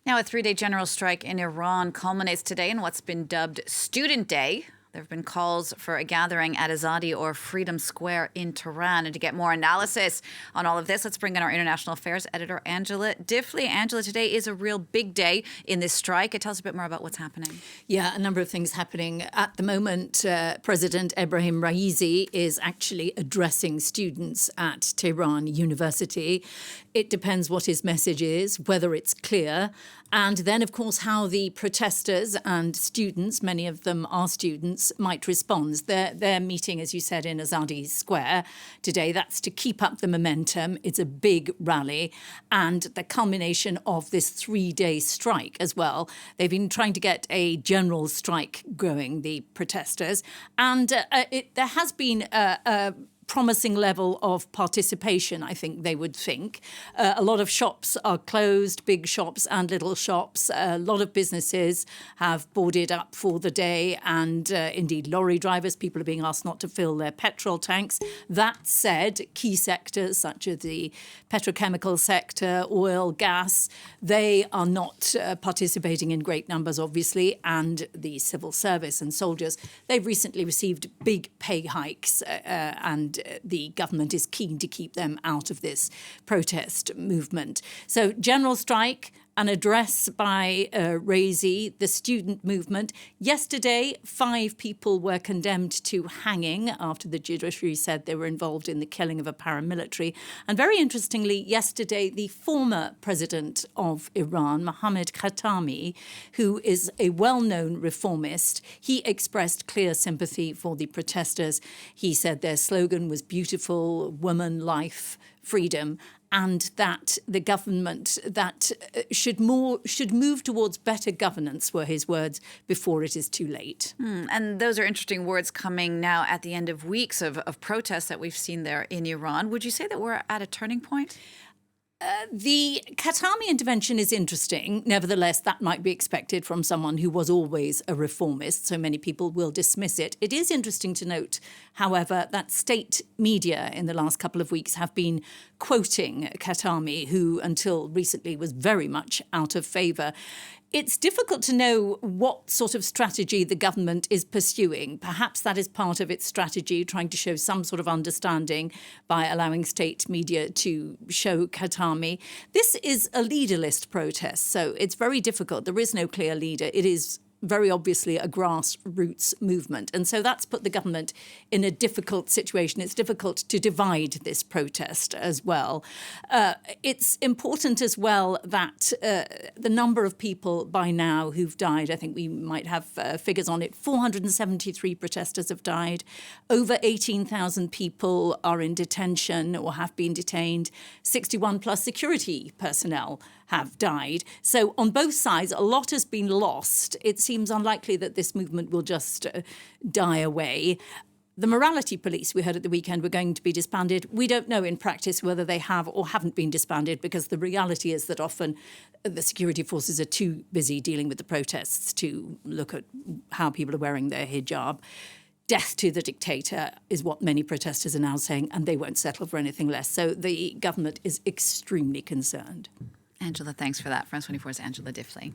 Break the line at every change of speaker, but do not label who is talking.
Now, a three-day general strike in Iran culminates today in what's been dubbed Student Day. There have been calls for a gathering at Azadi or Freedom Square in Tehran. And to get more analysis on all of this, let's bring in our international affairs editor, Angela Diffley. Angela, today is a real big day in this strike. Tell us a bit more about what's happening.
Yeah, a number of things happening. At the moment, President Ebrahim Raisi is actually addressing students at Tehran University. It depends what his message is, whether it's clear, and then, of course, how the protesters and students, many of them are students, might respond. They're meeting, as you said, in Azadi Square today. That's to keep up the momentum. It's a big rally and the culmination of this three-day strike as well. They've been trying to get a general strike going, the protesters, and there has been a promising level of participation, I think they would think. A lot of shops are closed, big shops and little shops. A lot of businesses have boarded up for the day, and indeed lorry drivers, people are being asked not to fill their petrol tanks. That said, key sectors such as the petrochemical sector, oil, gas, they are not participating in great numbers, obviously, and the civil service and soldiers, they've recently received big pay hikes and the government is keen to keep them out of this protest movement. So general strike, an address by Raisi, the student movement. Yesterday, 5 people were condemned to hanging after the judiciary said they were involved in the killing of a paramilitary. And very interestingly, yesterday, the former president of Iran, Mohammad Khatami, who is a well-known reformist, he expressed clear sympathy for the protesters. He said their slogan was beautiful, woman, life, freedom, and that the government that should move towards better governance, were his words, before it is too late.
And those are interesting words coming now at the end of weeks of protests that we've seen there in Iran. Would you say that we're at a turning point?
The Khatami intervention is interesting. Nevertheless, that might be expected from someone who was always a reformist, so many people will dismiss it. It is interesting to note, however, that state media in the last couple of weeks have been quoting Khatami, who until recently was very much out of favour. It's difficult to know what sort of strategy the government is pursuing. Perhaps that is part of its strategy, trying to show some sort of understanding by allowing state media to show Khatami. This is a leaderless protest, so it's very difficult. There is no clear leader. It is very obviously a grassroots movement. And so that's put the government in a difficult situation. It's difficult to divide this protest as well. It's important as well that the number of people by now who've died, I think we might have figures on it, 473 protesters have died. Over 18,000 people are in detention or have been detained. 61 plus security personnel have died. So on both sides, a lot has been lost. It seems unlikely that this movement will just die away. The morality police, we heard at the weekend, were going to be disbanded. We don't know in practice whether they have or haven't been disbanded, because the reality is that often the security forces are too busy dealing with the protests to look at how people are wearing their hijab. Death to the dictator is what many protesters are now saying, and they won't settle for anything less. So the government is extremely concerned.
Angela, thanks for that. France 24's Angela Diffley.